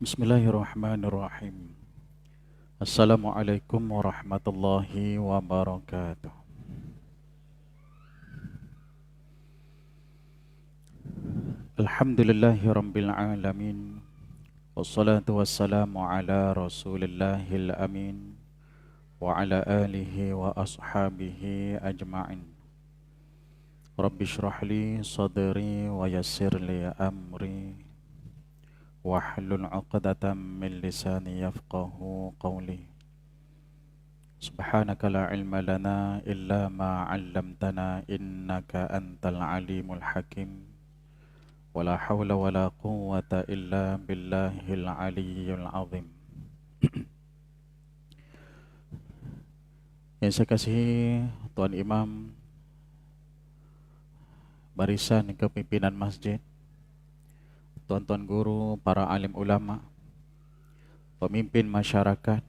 Bismillahirrahmanirrahim. Assalamualaikum warahmatullahi wabarakatuh. Alhamdulillahi rabbil alamin. Wassalatu wassalamu ala rasulillahil amin wa ala alihi wa ashabihi ajma'in. Rabbi shrah li sadri wa yassir li amri wahlul 'uqdatam min lisani yafqahu qawli. Subhanaka la ilma lana illa ma 'allamtana innaka antal alimul hakim. Wala hawla wala quwwata illa billahil aliyyil azim. Yang saya kasihi Tuan Imam, barisan kepimpinan masjid, tuan-tuan guru, para alim ulama, pemimpin masyarakat,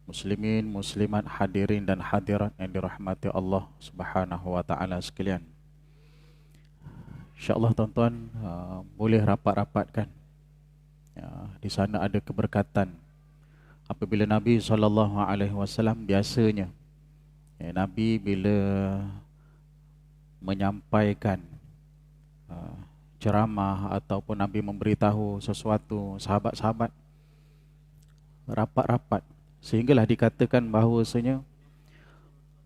muslimin, muslimat, hadirin dan hadirat yang dirahmati Allah Subhanahu wa taala sekalian. InsyaAllah tuan-tuan boleh rapat-rapatkan. Di sana ada keberkatan. Apabila Nabi SAW biasanya, Nabi bila menyampaikan ceramah ataupun Nabi memberitahu sesuatu, sahabat-sahabat rapat-rapat, sehinggalah dikatakan bahawasanya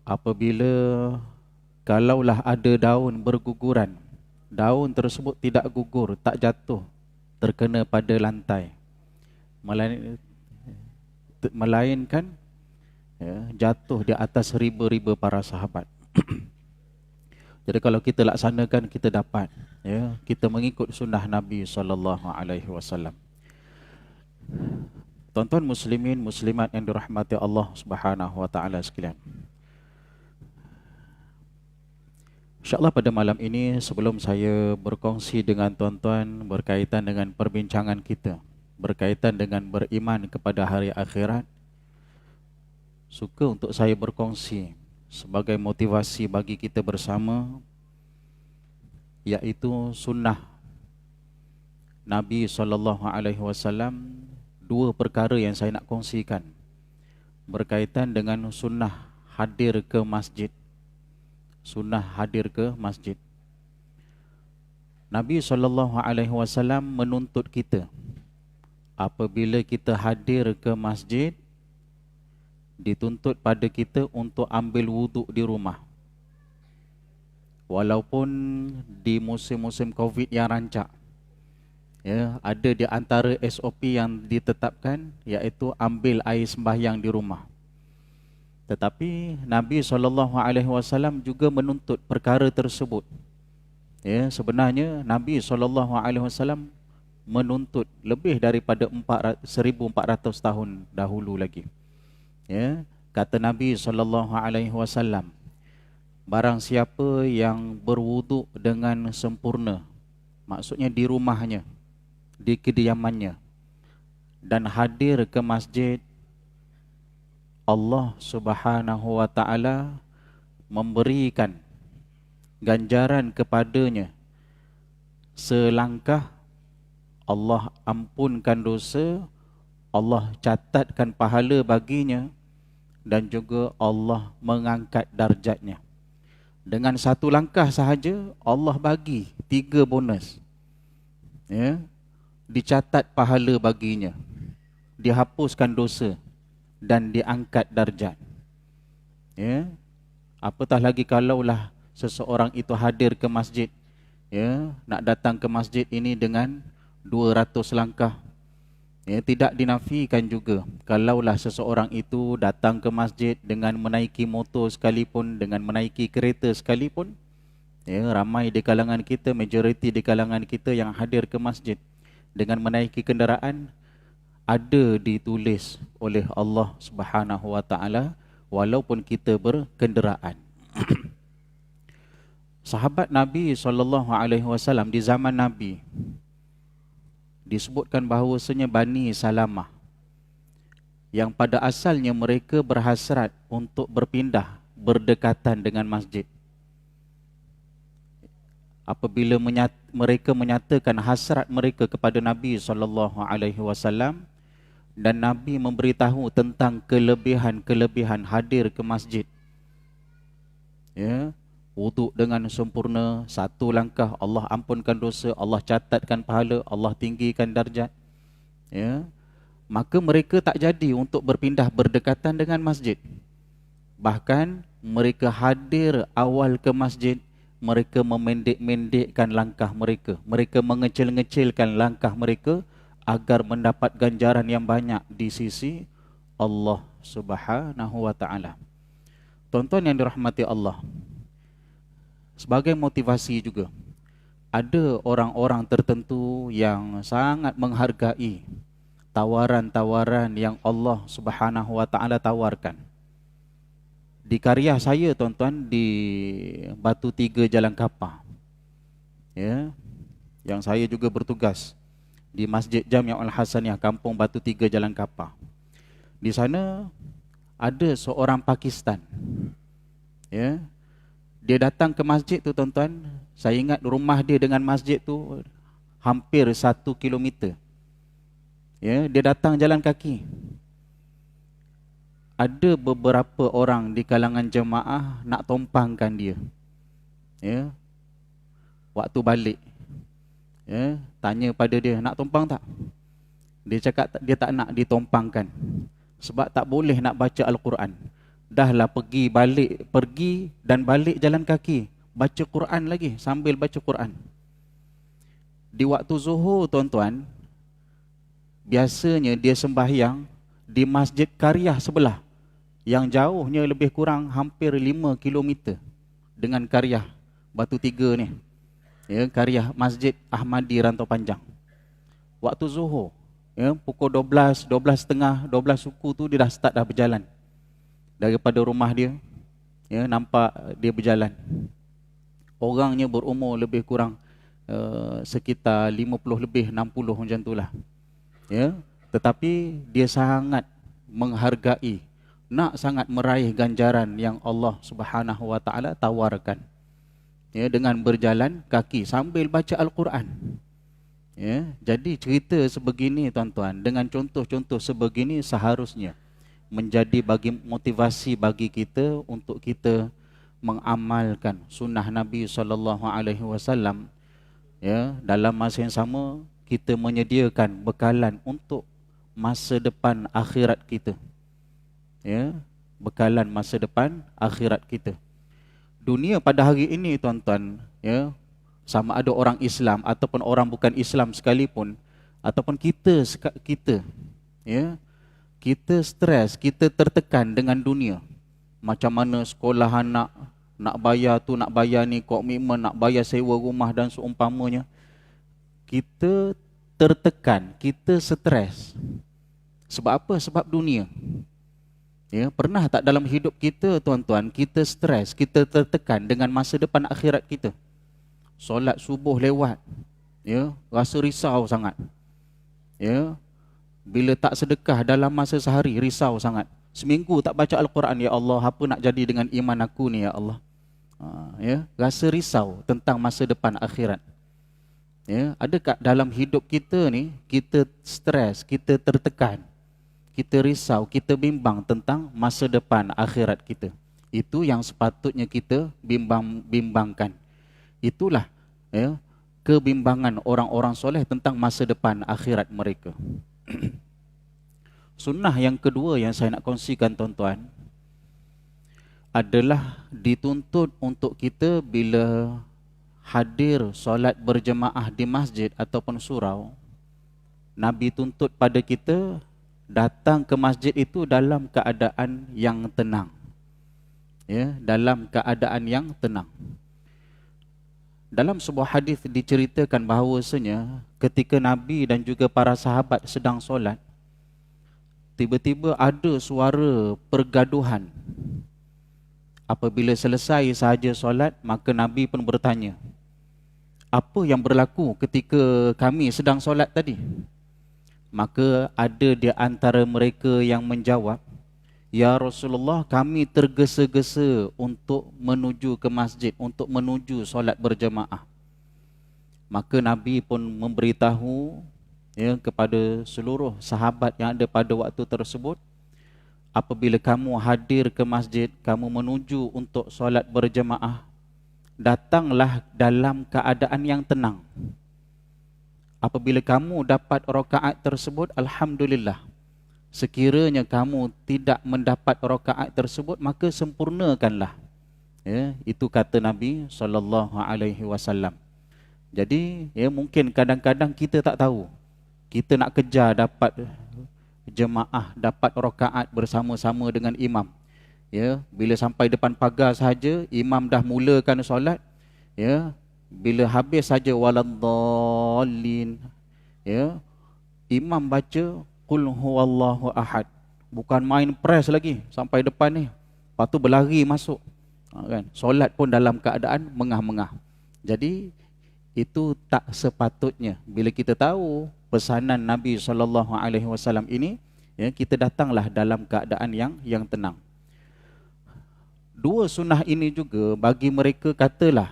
apabila kalaulah ada daun berguguran, daun tersebut tidak gugur, tak jatuh terkena pada lantai, melainkan jatuh di atas riba-riba para sahabat. Jadi kalau kita laksanakan, kita dapat, kita mengikut sunnah Nabi SAW. Tuan-tuan muslimin, muslimat yang dirahmati Allah Subhanahu wa taala sekalian. InsyaAllah pada malam ini, sebelum saya berkongsi dengan tuan-tuan berkaitan dengan perbincangan kita, berkaitan dengan beriman kepada hari akhirat, suka untuk saya berkongsi sebagai motivasi bagi kita bersama, iaitu sunnah Nabi SAW. Dua perkara yang saya nak kongsikan berkaitan dengan sunnah hadir ke masjid. Sunnah hadir ke masjid. Nabi SAW menuntut kita, apabila kita hadir ke masjid, dituntut pada kita untuk ambil wuduk di rumah. Walaupun di musim-musim COVID yang rancak, ada di antara SOP yang ditetapkan, iaitu ambil air sembahyang di rumah. Tetapi Nabi SAW juga menuntut perkara tersebut. Sebenarnya Nabi SAW menuntut lebih daripada 1400 tahun dahulu lagi. Kata Nabi SAW, barang siapa yang berwuduk dengan sempurna, maksudnya di rumahnya, di kediamannya, dan hadir ke masjid, Allah Subhanahu wa taala memberikan ganjaran kepadanya selangkah Allah ampunkan dosa, Allah catatkan pahala baginya, dan juga Allah mengangkat darjatnya. Dengan satu langkah sahaja Allah bagi 3 bonus. Dicatat pahala baginya, dihapuskan dosa, dan diangkat darjat. Apatah lagi kalaulah seseorang itu hadir ke masjid, nak datang ke masjid ini dengan 200 langkah. Tidak dinafikan juga kalaulah seseorang itu datang ke masjid dengan menaiki motor sekalipun, dengan menaiki kereta sekalipun. Ramai di kalangan kita, majoriti di kalangan kita yang hadir ke masjid dengan menaiki kenderaan, ada ditulis oleh Allah Subhanahu wa taala walaupun kita berkenderaan. Sahabat Nabi SAW di zaman Nabi, disebutkan bahawasanya Bani Salamah, yang pada asalnya mereka berhasrat untuk berpindah berdekatan dengan masjid. apabila mereka menyatakan hasrat mereka kepada Nabi SAW, dan Nabi memberitahu tentang kelebihan-kelebihan hadir ke masjid. Ya, wuduk dengan sempurna, satu langkah Allah ampunkan dosa, Allah catatkan pahala, Allah tinggikan darjat. Ya, maka mereka tak jadi untuk berpindah berdekatan dengan masjid. Bahkan mereka hadir awal ke masjid, mereka memendek-mendekkan langkah mereka, mereka mengecil-ngecilkan langkah mereka agar mendapat ganjaran yang banyak di sisi Allah Subhanahu wa taala. Tuan-tuan yang dirahmati Allah, sebagai motivasi juga, ada orang-orang tertentu yang sangat menghargai tawaran-tawaran yang Allah Subhanahu wa taala tawarkan. Di karya saya, tuan-tuan, di Batu Tiga Jalan Kapar, ya, yang saya juga bertugas di Masjid Jami'ul Hasaniyah, Kampung Batu Tiga Jalan Kapar. Di sana ada seorang Pakistan, ya, dia datang ke masjid tu, tuan-tuan. Saya ingat rumah dia dengan masjid tu hampir 1 kilometer. Ya, dia datang jalan kaki. Ada beberapa orang di kalangan jemaah nak tumpangkan dia. Ya, waktu balik, ya, tanya pada dia, nak tumpang tak? Dia cakap dia tak nak ditumpangkan, sebab tak boleh nak baca Al-Quran. Dahlah pergi dan balik jalan kaki, baca Quran lagi, sambil baca Quran. Di waktu zuhur, tuan-tuan, biasanya dia sembahyang di masjid Karyah sebelah, yang jauhnya lebih kurang hampir 5 kilometer dengan Karyah Batu Tiga ni. Ya, Karyah Masjid Ahmadi Rantau Panjang. Waktu zuhur, ya, pukul 12, 12.30, 12 suku tu dia dah start dah berjalan. Daripada rumah dia, ya, nampak dia berjalan. Orangnya berumur lebih kurang sekitar 50 lebih, 60 macam itulah. Ya, tetapi dia sangat menghargai, nak sangat meraih ganjaran yang Allah Subhanahu wa taala tawarkan. Ya, dengan berjalan kaki sambil baca Al-Quran. Ya, jadi cerita sebegini, tuan-tuan, dengan contoh-contoh sebegini seharusnya menjadi bagi motivasi bagi kita untuk kita mengamalkan sunnah Nabi SAW. Ya, dalam masa yang sama kita menyediakan bekalan untuk masa depan akhirat kita. Ya, bekalan masa depan akhirat kita. Dunia pada hari ini, tuan-tuan, ya, sama ada orang Islam ataupun orang bukan Islam sekalipun, ataupun kita, ya, kita stres, kita tertekan dengan dunia. Macam mana sekolah anak, nak bayar tu, nak bayar ni, komitmen, nak bayar sewa rumah dan seumpamanya. Kita tertekan, kita stres. Sebab apa? Sebab dunia. Ya, pernah tak dalam hidup kita, tuan-tuan, kita stres, kita tertekan dengan masa depan akhirat kita? Solat subuh lewat, ya, rasa risau sangat. Ya, bila tak sedekah dalam masa sehari, risau sangat. Seminggu tak baca Al-Quran, ya Allah, apa nak jadi dengan iman aku ni, ya Allah. Ya, rasa risau tentang masa depan akhirat. Ya, adakah dalam hidup kita ni kita stres, kita tertekan, kita risau, kita bimbang tentang masa depan akhirat kita? Itu yang sepatutnya kita bimbangkan. Itulah, ya, kebimbangan orang-orang soleh tentang masa depan akhirat mereka. Sunnah yang kedua yang saya nak kongsikan, tuan-tuan, adalah dituntut untuk kita bila hadir solat berjemaah di masjid ataupun surau, Nabi tuntut pada kita datang ke masjid itu dalam keadaan yang tenang. Ya, dalam keadaan yang tenang. Dalam sebuah hadis diceritakan bahawasanya ketika Nabi dan juga para sahabat sedang solat, tiba-tiba ada suara pergaduhan. Apabila selesai sahaja solat, maka Nabi pun bertanya, apa yang berlaku ketika kami sedang solat tadi? Maka ada di antara mereka yang menjawab, ya Rasulullah, kami tergesa-gesa untuk menuju ke masjid, untuk menuju solat berjemaah. Maka Nabi pun memberitahu kepada seluruh sahabat yang ada pada waktu tersebut, apabila kamu hadir ke masjid, kamu menuju untuk solat berjemaah, datanglah dalam keadaan yang tenang. Apabila kamu dapat rakaat tersebut, alhamdulillah. Sekiranya kamu tidak mendapat rakaat tersebut, maka sempurnakanlah. Itu kata Nabi SAW. Jadi mungkin kadang-kadang kita tak tahu. Kita nak kejar dapat jemaah, dapat rakaat bersama-sama dengan imam. Bila sampai depan pagar sahaja, imam dah mulakan solat. Bila habis saja waladhdallin, imam baca qul huwallahu ahad. Bukan main press lagi sampai depan ni. Lepas tu berlari masuk. Kan? Solat pun dalam keadaan mengah-mengah. Jadi itu tak sepatutnya. Bila kita tahu pesanan Nabi SAW ini, kita datanglah dalam keadaan yang tenang. Dua sunnah ini juga bagi mereka, katalah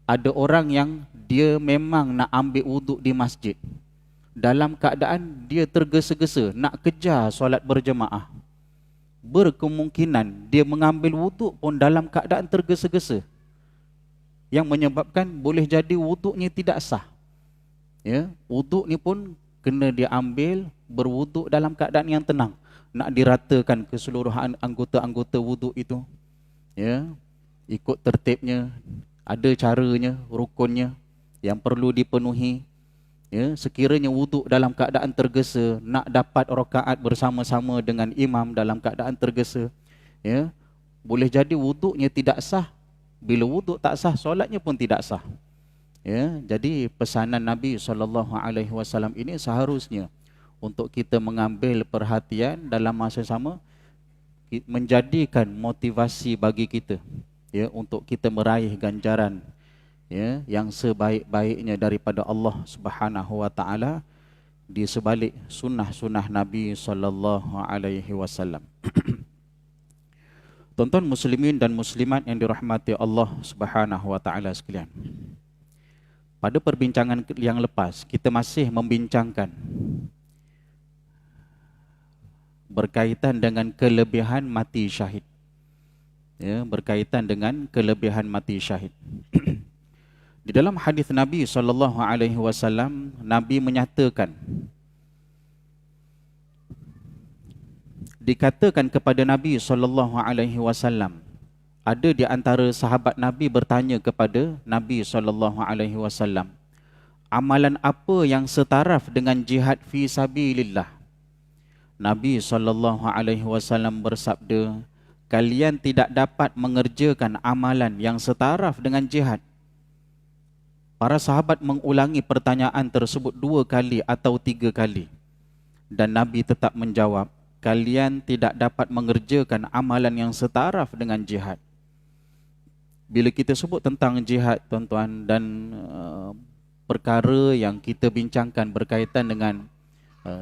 ada orang yang dia memang nak ambil wuduk di masjid, dalam keadaan dia tergesa-gesa nak kejar solat berjemaah. Berkemungkinan dia mengambil wuduk pun dalam keadaan tergesa-gesa, yang menyebabkan boleh jadi wuduknya tidak sah. Wuduk ni pun kena dia ambil, berwuduk dalam keadaan yang tenang. Nak diratakan keseluruhan anggota-anggota wuduk itu, ikut tertibnya, ada caranya, rukunnya yang perlu dipenuhi. Sekiranya wuduk dalam keadaan tergesa, nak dapat rakaat bersama-sama dengan imam dalam keadaan tergesa, boleh jadi wuduknya tidak sah. Bila wuduk tak sah, solatnya pun tidak sah. Jadi pesanan Nabi SAW ini seharusnya untuk kita mengambil perhatian dalam masa sama, menjadikan motivasi bagi kita, untuk kita meraih ganjaran yang sebaik-baiknya daripada Allah Subhanahu wa taala di sebalik sunnah-sunnah Nabi SAW. Tuan-tuan muslimin dan muslimat yang dirahmati Allah Subhanahu wa taala sekalian. Pada perbincangan yang lepas, kita masih membincangkan berkaitan dengan kelebihan mati syahid. Berkaitan dengan kelebihan mati syahid. Di dalam hadis Nabi SAW, Nabi menyatakan, dikatakan kepada Nabi SAW, ada di antara sahabat Nabi bertanya kepada Nabi SAW, amalan apa yang setaraf dengan jihad fi sabilillah? Nabi SAW bersabda, kalian tidak dapat mengerjakan amalan yang setaraf dengan jihad. Para sahabat mengulangi pertanyaan tersebut 2 kali atau 3 kali. Dan Nabi tetap menjawab, kalian tidak dapat mengerjakan amalan yang setaraf dengan jihad. Bila kita sebut tentang jihad, tuan-tuan, dan perkara yang kita bincangkan berkaitan dengan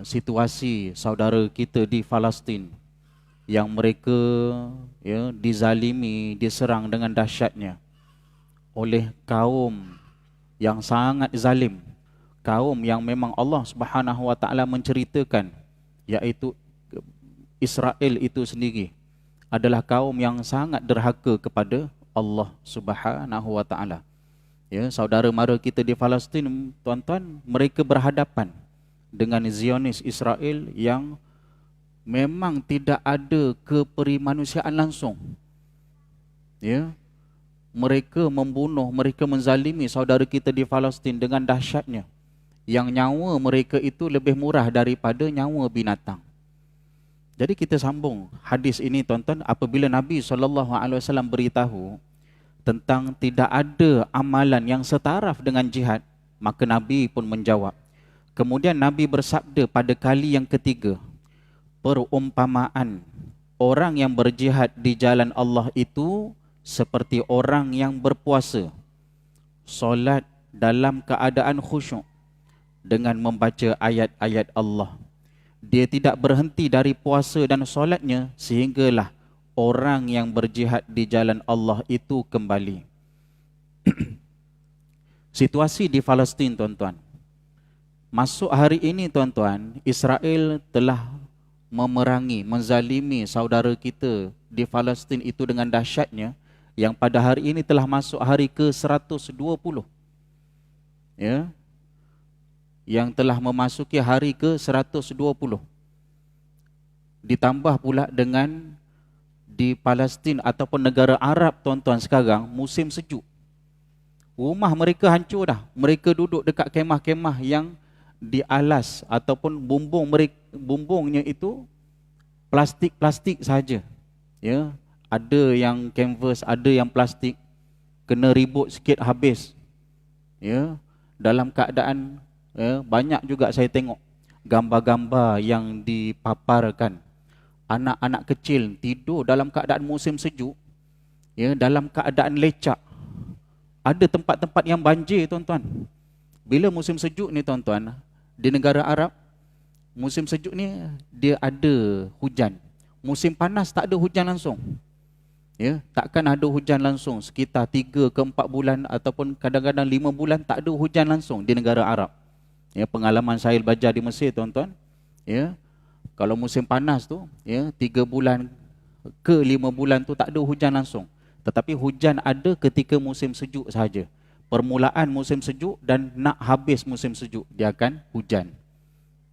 situasi saudara kita di Palestin, yang mereka dizalimi, diserang dengan dahsyatnya oleh kaum yang sangat zalim, kaum yang memang Allah Subhanahu wa taala menceritakan, iaitu Israel itu sendiri adalah kaum yang sangat derhaka kepada Allah Subhanahu wa taala. Saudara mara kita di Palestin, tuan-tuan, mereka berhadapan dengan Zionis Israel yang memang tidak ada keperimanusiaan langsung. Mereka membunuh, mereka menzalimi saudara kita di Palestin dengan dahsyatnya, yang nyawa mereka itu lebih murah daripada nyawa binatang. Jadi kita sambung hadis ini, tuan-tuan, apabila Nabi SAW beritahu tentang tidak ada amalan yang setaraf dengan jihad, maka Nabi pun menjawab. Kemudian Nabi bersabda pada kali yang ketiga, perumpamaan orang yang berjihad di jalan Allah itu seperti orang yang berpuasa, solat dalam keadaan khusyuk dengan membaca ayat-ayat Allah. Dia tidak berhenti dari puasa dan solatnya sehinggalah orang yang berjihad di jalan Allah itu kembali. Situasi di Palestin, tuan-tuan. Masuk hari ini, tuan-tuan, Israel telah memerangi, menzalimi saudara kita di Palestin itu dengan dahsyatnya, yang pada hari ini telah masuk hari ke-120. Ya, yang telah memasuki hari ke-120. Ditambah pula dengan di Palestin ataupun negara Arab, tuan-tuan, sekarang musim sejuk. Rumah mereka hancur dah. Mereka duduk dekat kemah-kemah yang di alas ataupun bumbungnya itu plastik-plastik saja. Ya, ada yang canvas, ada yang plastik. Kena ribut sikit habis. Ya, dalam keadaan banyak juga saya tengok gambar-gambar yang dipaparkan. Anak-anak kecil tidur dalam keadaan musim sejuk, ya, dalam keadaan lecak. Ada tempat-tempat yang banjir, tuan-tuan. Bila musim sejuk ni, tuan-tuan, di negara Arab, musim sejuk ni dia ada hujan. Musim panas tak ada hujan langsung. Ya, takkan ada hujan langsung sekitar 3 ke 4 bulan ataupun kadang-kadang 5 bulan tak ada hujan langsung di negara Arab. Ya, pengalaman saya belajar di Mesir, tuan-tuan. Ya, kalau musim panas tu, ya, 3 bulan ke 5 bulan tu tak ada hujan langsung. Tetapi hujan ada ketika musim sejuk saja. Permulaan musim sejuk dan nak habis musim sejuk, dia akan hujan.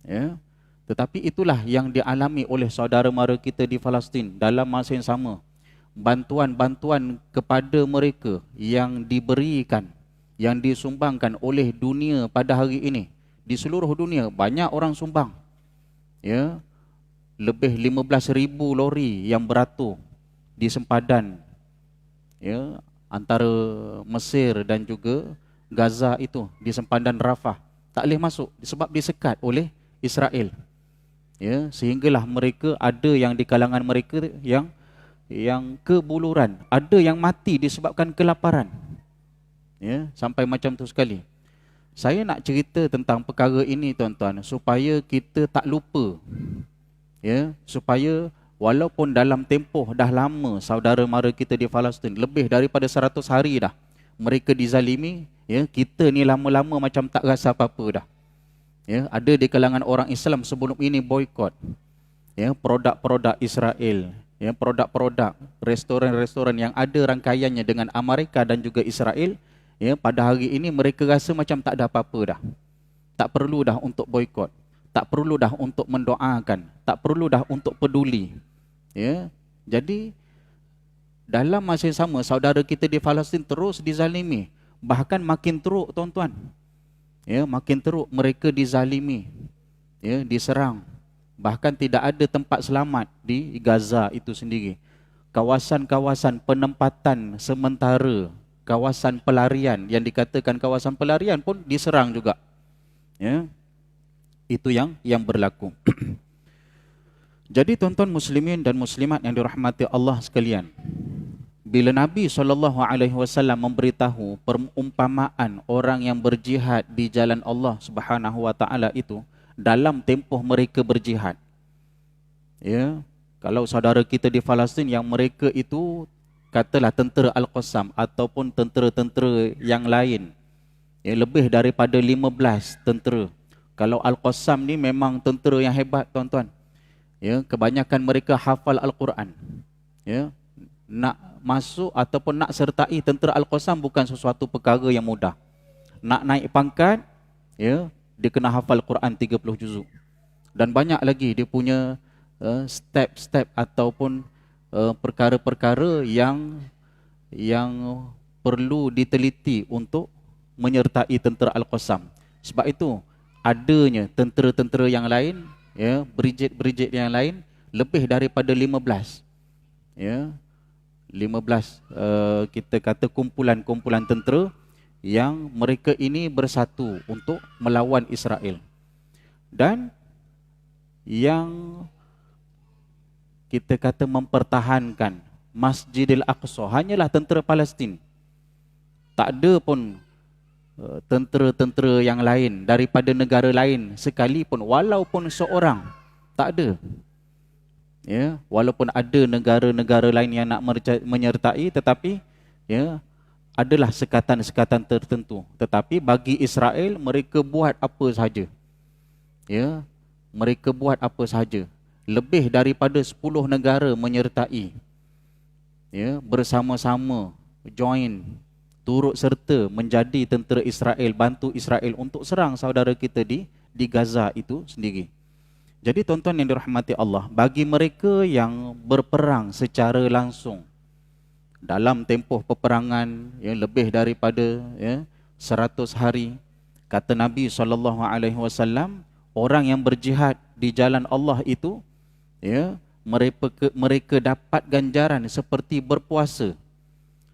Ya. Tetapi itulah yang dialami oleh saudara mara kita di Palestin dalam masa yang sama. Bantuan-bantuan kepada mereka yang diberikan, yang disumbangkan oleh dunia pada hari ini. Di seluruh dunia banyak orang sumbang. Ya. Lebih 15,000 lori yang beratur di sempadan, ya, antara Mesir dan juga Gaza itu, di sempadan Rafah. Tak boleh masuk sebab disekat oleh Israel. Ya, sehinggalah mereka ada yang di kalangan mereka yang kebuluran, ada yang mati disebabkan kelaparan. Ya, sampai macam tu sekali. Saya nak cerita tentang perkara ini, tuan-tuan, supaya kita tak lupa. Ya, supaya walaupun dalam tempoh dah lama saudara mara kita di Palestin, lebih daripada 100 hari dah mereka dizalimi, ya, kita ni lama-lama macam tak rasa apa-apa dah. Ya, ada di kalangan orang Islam sebelum ini boikot, ya, produk-produk Israel, ya, produk-produk restoran-restoran yang ada rangkaiannya dengan Amerika dan juga Israel, ya, pada hari ini mereka rasa macam tak ada apa-apa dah. Tak perlu dah untuk boikot. Tak perlu dah untuk mendoakan, tak perlu dah untuk peduli. Ya. Jadi dalam masa yang sama saudara kita di Palestin terus dizalimi, bahkan makin teruk, tuan-tuan. Ya, makin teruk mereka dizalimi. Ya, diserang. Bahkan tidak ada tempat selamat di Gaza itu sendiri. Kawasan-kawasan penempatan sementara, kawasan pelarian yang dikatakan kawasan pelarian pun diserang juga. Ya. Itu yang berlaku. Jadi, tuan-tuan muslimin dan muslimat yang dirahmati Allah sekalian, bila Nabi SAW memberitahu perumpamaan orang yang berjihad di jalan Allah Subhanahu Wa Taala itu dalam tempoh mereka berjihad, ya, kalau saudara kita di Palestin yang mereka itu katalah tentera Al-Qassam ataupun tentera-tentera yang lain, ya, lebih daripada 15 tentera. Kalau Al-Qassam ni memang tentera yang hebat, tuan-tuan. Ya, kebanyakan mereka hafal Al-Quran. Ya, nak masuk ataupun nak sertai tentera Al-Qassam bukan sesuatu perkara yang mudah. Nak naik pangkat, ya, dia kena hafal Quran 30 juzuk. Dan banyak lagi dia punya step-step ataupun perkara-perkara yang perlu diteliti untuk menyertai tentera Al-Qassam. Sebab itu adanya tentera-tentera yang lain, ya, brigade-brigade yang lain, lebih daripada 15. Ya, 15 kita kata kumpulan-kumpulan tentera yang mereka ini bersatu untuk melawan Israel. Dan yang kita kata mempertahankan Masjidil Aqsa hanyalah tentera Palestin. Tak ada pun tentera-tentera yang lain daripada negara lain sekalipun, walaupun seorang, tak ada. Ya, walaupun ada negara-negara lain yang nak menyertai, tetapi, ya, adalah sekatan-sekatan tertentu. Tetapi bagi Israel, mereka buat apa sahaja. Ya, mereka buat apa sahaja. Lebih daripada 10 negara menyertai. Ya, bersama-sama join, turut serta menjadi tentera Israel, bantu Israel untuk serang saudara kita di Gaza itu sendiri. Jadi tuan-tuan yang dirahmati Allah, bagi mereka yang berperang secara langsung dalam tempoh peperangan ya, lebih daripada 100 hari, kata Nabi SAW, orang yang berjihad di jalan Allah itu ya, mereka dapat ganjaran seperti berpuasa,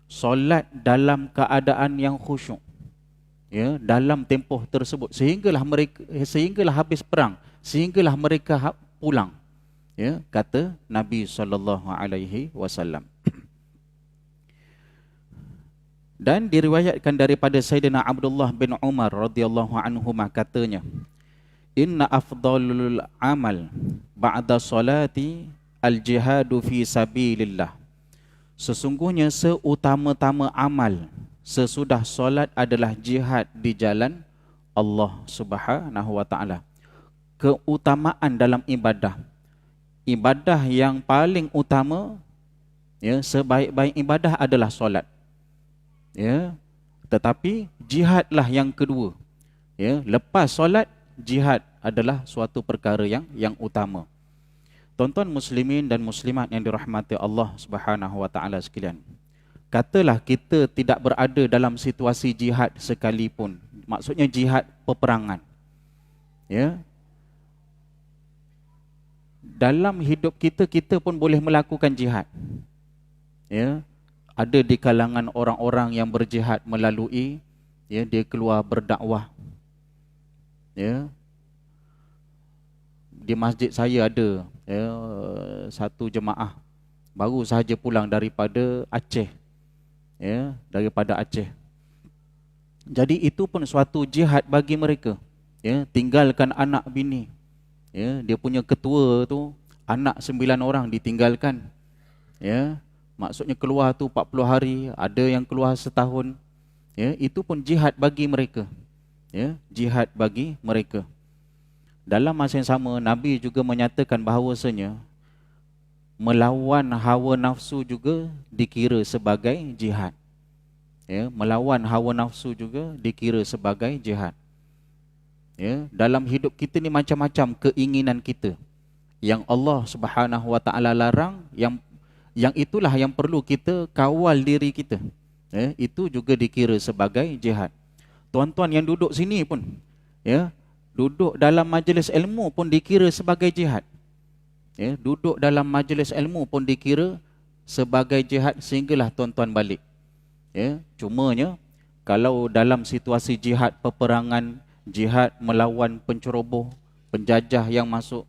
solat dalam keadaan yang khusyuk ya, dalam tempoh tersebut, sehinggalah habis perang, sehinggalah mereka pulang ya, kata Nabi SAW. Dan diriwayatkan daripada Sayyidina Abdullah bin Umar radhiyallahu anhu katanya, inna afdalul amal ba'da salati al-jihadu fi sabilillah. Sesungguhnya seutama-tama amal sesudah solat adalah jihad di jalan Allah Subhanahu wa taala. Keutamaan dalam ibadah. Ibadah yang paling utama ya, sebaik-baik ibadah adalah solat. Ya, tetapi jihadlah yang kedua. Ya, lepas solat, jihad adalah suatu perkara yang utama. Tuan-tuan muslimin dan muslimat yang dirahmati Allah Subhanahu wa taala sekalian. Katalah kita tidak berada dalam situasi jihad sekalipun. Maksudnya jihad peperangan. Ya. Dalam hidup kita, kita pun boleh melakukan jihad. Ya. Ada di kalangan orang-orang yang berjihad melalui ya, dia keluar berdakwah. Ya. Di masjid saya ada ya, satu jemaah baru sahaja pulang daripada Aceh. Ya, daripada Aceh. Jadi itu pun suatu jihad bagi mereka. Ya, tinggalkan anak bini. Ya, dia punya ketua tu anak 9 orang ditinggalkan. Ya, maksudnya keluar tu 40 hari, ada yang keluar setahun. Ya, itu pun jihad bagi mereka. Ya, jihad bagi mereka. Dalam masa yang sama, Nabi juga menyatakan bahawasanya melawan hawa nafsu juga dikira sebagai jihad. Ya, melawan hawa nafsu juga dikira sebagai jihad. Ya, dalam hidup kita ni macam-macam keinginan kita yang Allah Subhanahu wa taala larang, yang itulah yang perlu kita kawal diri kita. Ya, itu juga dikira sebagai jihad. Tuan-tuan yang duduk sini pun, ya, duduk dalam majlis ilmu pun dikira sebagai jihad. Ya, duduk dalam majlis ilmu pun dikira sebagai jihad sehinggalah tuan-tuan balik. Ya, cumanya kalau dalam situasi jihad peperangan, jihad melawan penceroboh, penjajah yang masuk,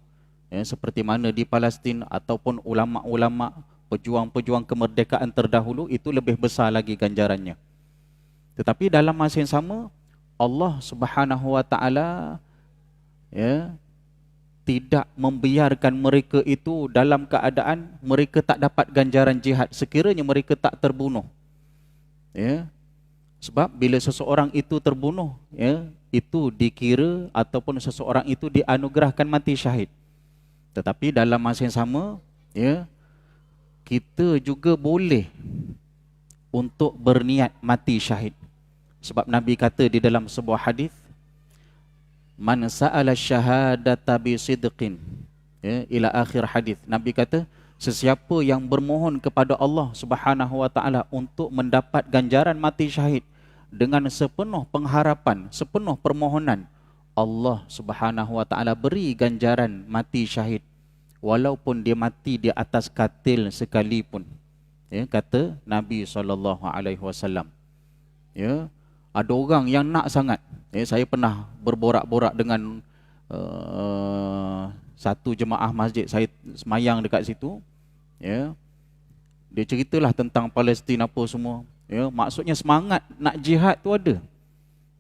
ya, seperti mana di Palestin ataupun ulama-ulama, pejuang-pejuang kemerdekaan terdahulu, itu lebih besar lagi ganjarannya. Tetapi dalam masa yang sama, Allah Subhanahu wa taala ya, tidak membiarkan mereka itu dalam keadaan mereka tak dapat ganjaran jihad sekiranya mereka tak terbunuh. Ya. Sebab bila seseorang itu terbunuh, ya, itu dikira ataupun seseorang itu dianugerahkan mati syahid. Tetapi dalam masa yang sama, ya, kita juga boleh untuk berniat mati syahid. Sebab Nabi kata di dalam sebuah hadis, man sa'ala syahadata bi sidqin, ya, ila akhir hadis. Nabi kata, sesiapa yang bermohon kepada Allah Subhanahu wa taala untuk mendapat ganjaran mati syahid dengan sepenuh pengharapan, sepenuh permohonan, Allah Subhanahu wa taala beri ganjaran mati syahid walaupun dia mati di atas katil sekalipun. Ya, kata Nabi SAW. Ya, ada orang yang nak sangat. Ya, saya pernah berborak-borak dengan satu jemaah masjid, saya semayang dekat situ. Ya, dia ceritalah tentang Palestin apa semua. Ya, maksudnya semangat nak jihad tu ada.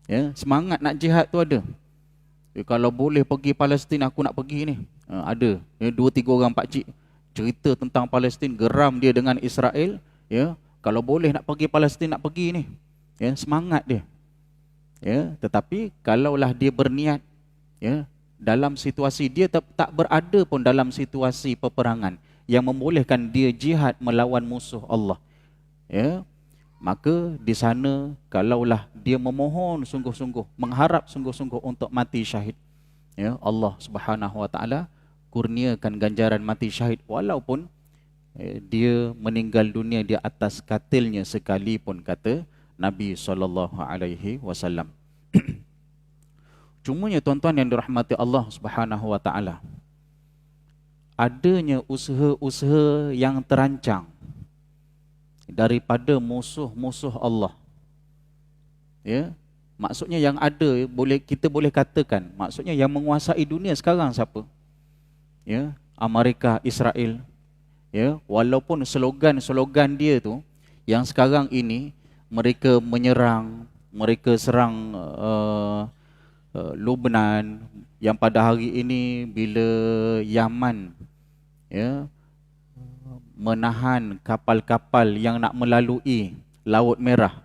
Ya, semangat nak jihad tu ada. Ya, kalau boleh pergi Palestin, aku nak pergi ni. Ada. Ya, 2-3 orang pakcik cerita tentang Palestin, geram dia dengan Israel. Ya, Kalau boleh nak pergi Palestin, nak pergi ni. Ya, semangat dia. Ya, tetapi kalaulah dia berniat, ya, dalam situasi dia tak berada pun dalam situasi peperangan yang membolehkan dia jihad melawan musuh Allah, ya, maka di sana kalaulah dia memohon sungguh-sungguh, mengharap sungguh-sungguh untuk mati syahid, ya, Allah Subhanahu wa taala kurniakan ganjaran mati syahid walaupun dia meninggal dunia di atas katilnya sekalipun, kata Nabi SAW. Cumanya tuan-tuan yang dirahmati Allah Subhanahu wa taala, adanya usaha-usaha yang terancang daripada musuh-musuh Allah. Ya, maksudnya yang ada, kita boleh katakan, maksudnya yang menguasai dunia sekarang siapa? Ya, Amerika, Israel. Ya, walaupun slogan dia tu yang sekarang ini mereka menyerang, mereka serang Lebanon, yang pada hari ini bila Yaman, ya, menahan kapal-kapal yang nak melalui Laut Merah,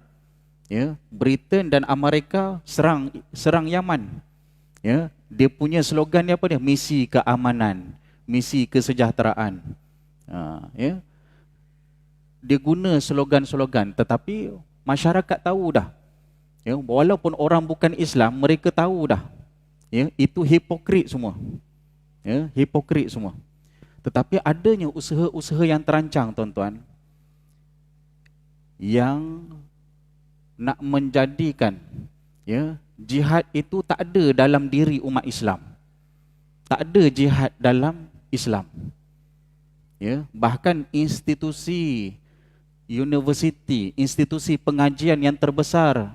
ya, Britain dan Amerika serang Yaman. Ya, dia punya slogan dia apa dia? Misi keamanan, misi kesejahteraan. Ya, dia guna slogan-slogan, tetapi masyarakat tahu dah. Ya, walaupun orang bukan Islam, mereka tahu dah. Ya, itu hipokrit semua. Ya, hipokrit semua. Tetapi adanya usaha-usaha yang terancang, tuan-tuan, yang nak menjadikan, ya, jihad itu tak ada dalam diri umat Islam. Tak ada jihad dalam Islam. Ya, bahkan institusi universiti, institusi pengajian yang terbesar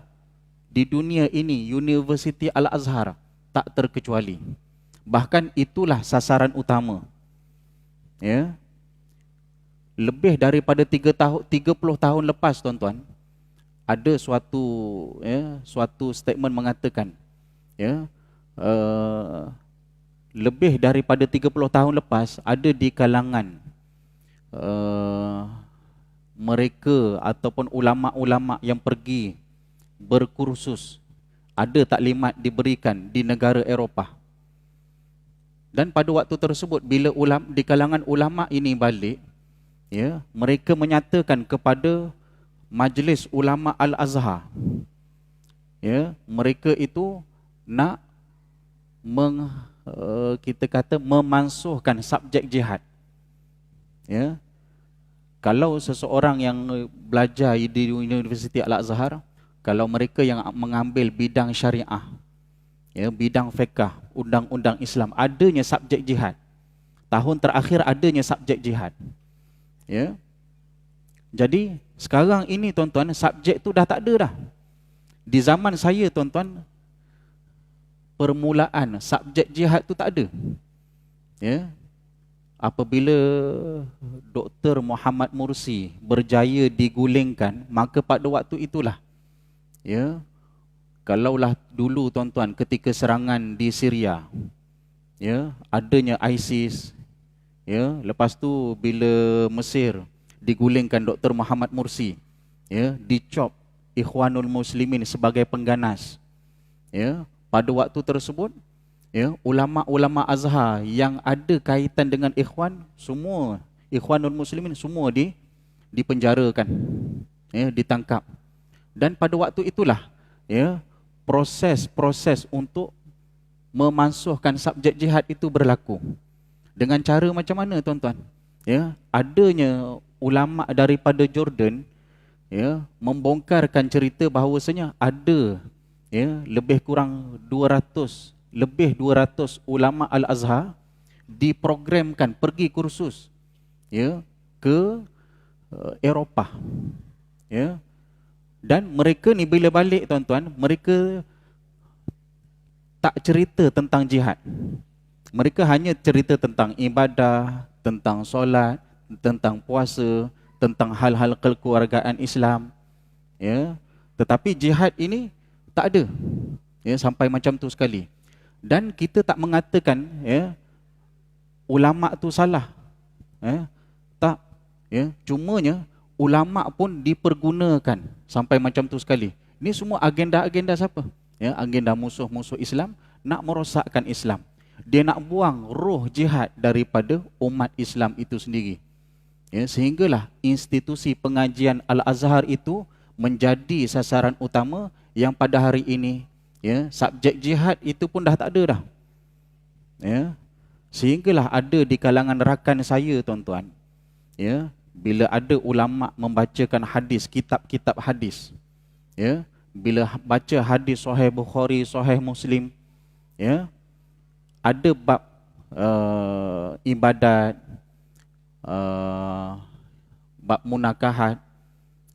di dunia ini, Universiti Al-Azhar, tak terkecuali. Bahkan itulah sasaran utama. Ya. Lebih daripada 30 tahun lepas, tuan-tuan, ada suatu statement mengatakan, ya, lebih daripada 30 tahun lepas ada di kalangan mereka ataupun ulama-ulama yang pergi berkursus, ada taklimat diberikan di negara Eropah. Dan pada waktu tersebut, bila di kalangan ulama ini balik, ya, mereka menyatakan kepada Majlis Ulama Al-Azhar, ya, mereka itu nak kita kata memansuhkan subjek jihad. Ya, kalau seseorang yang belajar di Universiti Al-Azhar, kalau mereka yang mengambil bidang syariah, ya, bidang fiqh, undang-undang Islam, adanya subjek jihad. Tahun terakhir adanya subjek jihad. Ya. Jadi sekarang ini, tuan-tuan, subjek tu dah tak ada dah. Di zaman saya, tuan-tuan, permulaan subjek jihad tu tak ada. Ya. Apabila Dr. Muhammad Mursi berjaya digulingkan, maka pada waktu itulah, ya, kalaulah dulu, tuan-tuan, ketika serangan di Syria, ya, adanya ISIS, ya, lepas tu bila Mesir digulingkan Dr. Muhammad Mursi, ya, dicop Ikhwanul Muslimin sebagai pengganas. Ya, pada waktu tersebut, ya, ulama-ulama Azhar yang ada kaitan dengan ikhwan, semua Ikhwanul Muslimin semua dipenjarakan, ya, ditangkap. Dan pada waktu itulah, ya, proses untuk memansuhkan subjek jihad itu berlaku. Dengan cara macam mana, tuan-tuan? Ya, adanya ulama daripada Jordan, ya, membongkarkan cerita bahawasanya ada, ya, lebih kurang 200 ulama Al-Azhar diprogramkan pergi kursus, ya, ke Eropah. Ya. Dan mereka ni bila balik, tuan-tuan, mereka tak cerita tentang jihad. Mereka hanya cerita tentang ibadah, tentang solat, tentang puasa, tentang hal-hal kekeluargaan Islam. Ya. Tetapi jihad ini tak ada. Ya, sampai macam tu sekali. Dan kita tak mengatakan, ya, ulama tu salah. Ya. Tak. Ya. Cumanya ulama pun dipergunakan sampai macam tu sekali. Ini semua agenda-agenda siapa? Ya, agenda musuh-musuh Islam nak merosakkan Islam. Dia nak buang roh jihad daripada umat Islam itu sendiri. Ya, sehinggalah institusi pengajian Al-Azhar itu menjadi sasaran utama yang pada hari ini, ya, subjek jihad itu pun dah tak ada dah. Ya, sehinggalah ada di kalangan rakan saya, tuan-tuan, ya, bila ada ulama membacakan hadis, kitab-kitab hadis, ya, bila baca hadis Sahih Bukhari, Sahih Muslim, ya, ada bab ibadat, bab munakahat,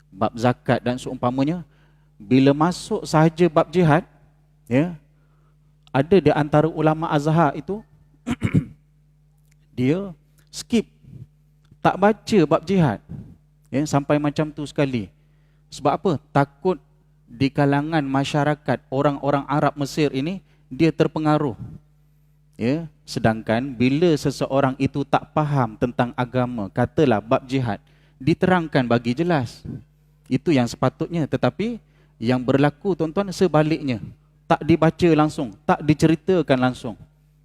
bab zakat dan seumpamanya, bila masuk sahaja bab jihad, ya, ada di antara ulama Azhar itu dia skip, tak baca bab jihad, ya, sampai macam tu sekali. Sebab apa? Takut di kalangan masyarakat orang-orang Arab Mesir ini dia terpengaruh. Ya, sedangkan bila seseorang itu tak faham tentang agama, katalah bab jihad, diterangkan bagi jelas. Itu yang sepatutnya, tetapi yang berlaku, tuan-tuan, sebaliknya. Tak dibaca langsung, tak diceritakan langsung.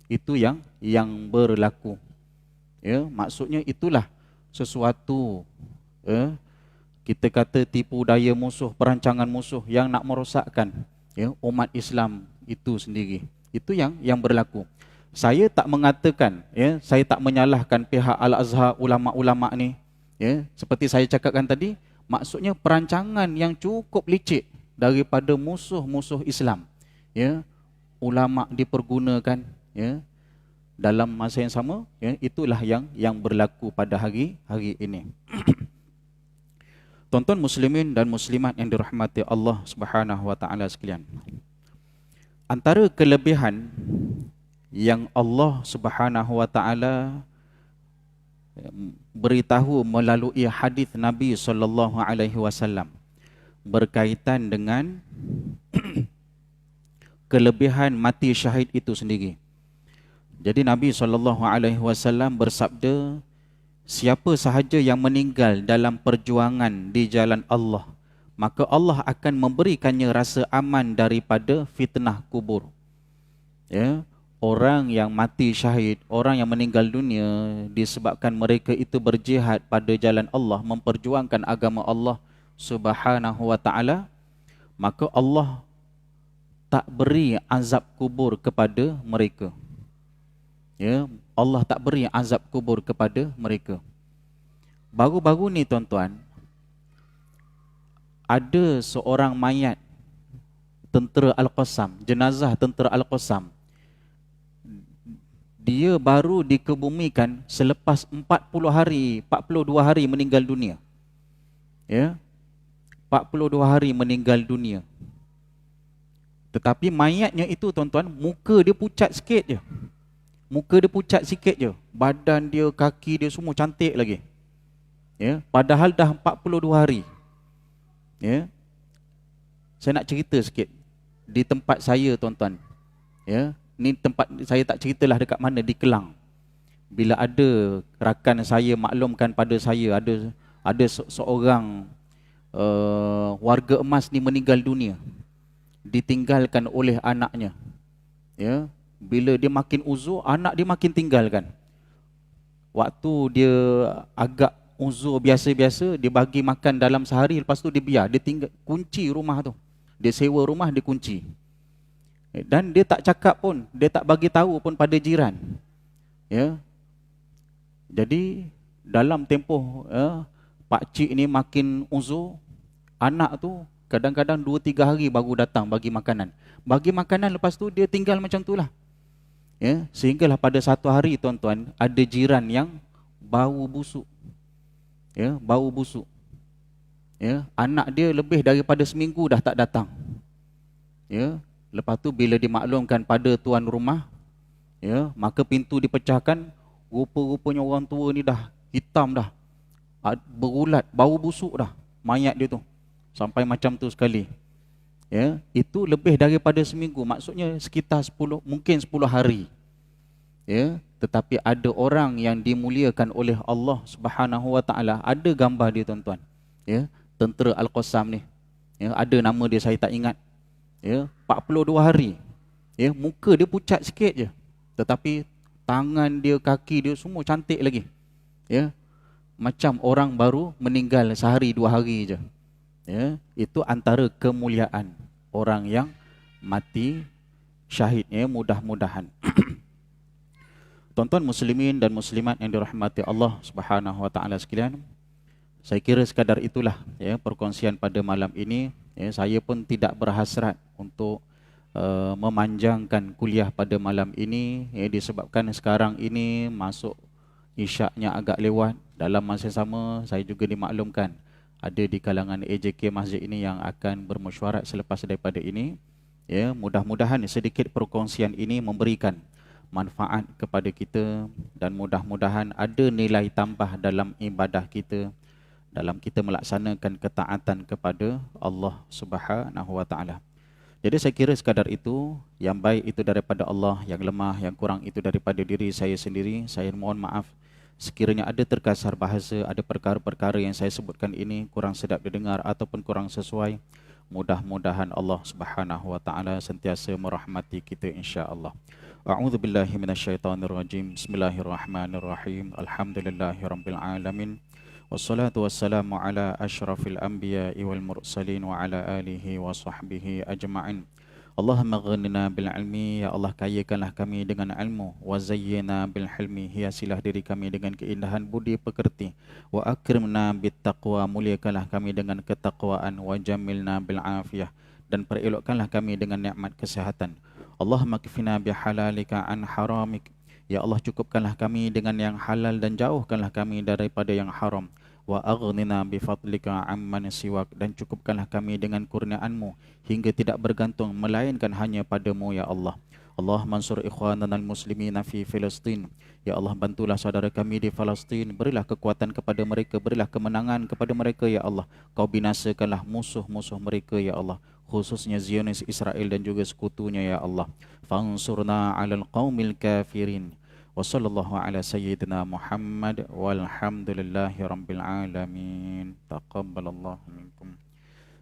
Itu yang berlaku. Ya, maksudnya itulah sesuatu, ya, kita kata tipu daya musuh, perancangan musuh yang nak merosakkan, ya, umat Islam itu sendiri. Itu yang berlaku. Saya tak mengatakan, ya, saya tak menyalahkan pihak Al-Azhar, ulama-ulama ni, ya, seperti saya cakapkan tadi, maksudnya perancangan yang cukup licik daripada musuh-musuh Islam, ya, ulama dipergunakan, ya, dalam masa yang sama, ya, itulah yang berlaku pada hari ini. Tuan-tuan muslimin dan muslimat yang dirahmati Allah Subhanahu wa taala sekalian, antara kelebihan yang Allah Subhanahu wa taala beritahu melalui hadis Nabi sallallahu alaihi wasallam berkaitan dengan kelebihan mati syahid itu sendiri. Jadi Nabi SAW bersabda, siapa sahaja yang meninggal dalam perjuangan di jalan Allah, maka Allah akan memberikannya rasa aman daripada fitnah kubur. Ya, orang yang mati syahid, orang yang meninggal dunia disebabkan mereka itu berjihad pada jalan Allah, memperjuangkan agama Allah Subhanahu wa taala, maka Allah tak beri azab kubur kepada mereka. Ya, Allah tak beri azab kubur kepada mereka. Baru-baru ni, tuan-tuan, ada seorang mayat tentera Al-Qassam, jenazah tentera Al-Qassam. Dia baru dikebumikan selepas 42 hari meninggal dunia. Ya, 42 hari meninggal dunia. Tetapi mayatnya itu, tuan-tuan, muka dia pucat sikit je. Muka dia pucat sikit je. Badan dia, kaki dia semua cantik lagi. Ya, padahal dah 42 hari. Ya. Saya nak cerita sikit di tempat saya, tuan-tuan. Ya, ni tempat saya tak ceritalah dekat mana, di Kelang. Bila ada rakan saya maklumkan pada saya ada seorang warga emas ni meninggal dunia, ditinggalkan oleh anaknya. Ya, bila dia makin uzur, anak dia makin tinggalkan. Waktu dia agak uzur biasa-biasa, dia bagi makan dalam sehari, lepas tu dia biar, dia tinggal, kunci rumah tu. Dia sewa rumah, dia kunci. Dan dia tak cakap pun, dia tak bagi tahu pun pada jiran. Ya. Jadi dalam tempoh pak cik ni makin uzur, anak tu kadang-kadang 2-3 hari baru datang bagi makanan. Bagi makanan, lepas tu dia tinggal macam tu lah. Ya, sehinggalah pada satu hari, tuan-tuan, ada jiran yang bau busuk. Ya, bau busuk. Ya, anak dia lebih daripada seminggu dah tak datang. Ya, lepas tu bila dimaklumkan pada tuan rumah, ya, maka pintu dipecahkan, rupa-rupanya orang tua ni dah hitam dah. Berulat, bau busuk dah mayat dia tu. Sampai macam tu sekali. Ya, itu lebih daripada seminggu, maksudnya sekitar 10, mungkin 10 hari. Ya, tetapi ada orang yang dimuliakan oleh Allah Subhanahu wa taala, ada gambar dia, tuan-tuan. ya, tentera Al-Qassam ni. Ya, ada nama dia saya tak ingat. Ya, 42 hari. Ya, muka dia pucat sikit je. Tetapi tangan dia, kaki dia semua cantik lagi. Ya, macam orang baru meninggal sehari 2 hari je. Ya, itu antara kemuliaan orang yang mati syahid, ya, mudah-mudahan. Tuan-tuan muslimin dan muslimat yang dirahmati Allah Subhanahu wa taala sekalian, saya kira sekadar itulah ya perkongsian pada malam ini. Ya, saya pun tidak berhasrat untuk memanjangkan kuliah pada malam ini, ya, disebabkan sekarang ini masuk isyaknya agak lewat. Dalam masa sama saya juga dimaklumkan ada di kalangan AJK masjid ini yang akan bermesyuarat selepas daripada ini. Ya, mudah-mudahan sedikit perkongsian ini memberikan manfaat kepada kita dan mudah-mudahan ada nilai tambah dalam ibadah kita, dalam kita melaksanakan ketaatan kepada Allah Subhanahu wa taala. Jadi saya kira sekadar itu, yang baik itu daripada Allah, yang lemah, yang kurang itu daripada diri saya sendiri. Saya mohon maaf sekiranya ada terkasar bahasa, ada perkara-perkara yang saya sebutkan ini kurang sedap didengar ataupun kurang sesuai. Mudah-mudahan Allah Subhanahu wa taala sentiasa merahmati kita insya-Allah. A'udzu billahi minasyaitonir rajim. Bismillahirrahmanirrahim. Alhamdulillahirabbil alamin. Wassalatu wassalamu ala asyrafil anbiya'i wal mursalin wa ala alihi wa sahbihi ajma'in. Allahumma ghanina bil ilmi, ya Allah kayakanlah kami dengan ilmu, wa zayyina bil hilmi, hiasilah diri kami dengan keindahan budi pekerti, wa akrimna bit taqwa, muliakanlah kami dengan ketakwaan, wa jamilna bil afiyah, dan perelokkanlah kami dengan nikmat kesehatan. Allahumma kfina bi halalika an haramik, ya Allah cukupkanlah kami dengan yang halal dan jauhkanlah kami daripada yang haram. Wa aghnina bi fadlika amman siwak, dan cukupkanlah kami dengan kurniaanmu hingga tidak bergantung melainkan hanya padamu ya Allah. Allah mansur ikhwanana al-muslimina fi Filistin, ya Allah bantulah saudara kami di Palestin, berilah kekuatan kepada mereka, berilah kemenangan kepada mereka ya Allah. Kau binasakanlah musuh-musuh mereka ya Allah, khususnya Zionis Israel dan juga sekutunya ya Allah. Fansurna 'alal qaumil kafirin. Wa sallallahu ala sayyidina Muhammad walhamdulillahi rabbil alamin. Taqabbalallahu minkum.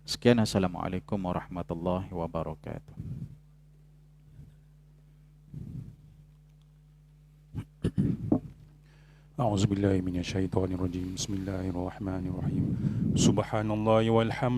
Sekian, assalamualaikum warahmatullahi wabarakatuh. A'udzubillahi minasyaitonirrajim. Bismillahirrahmanirrahim. Subhanallah walhamdulillah.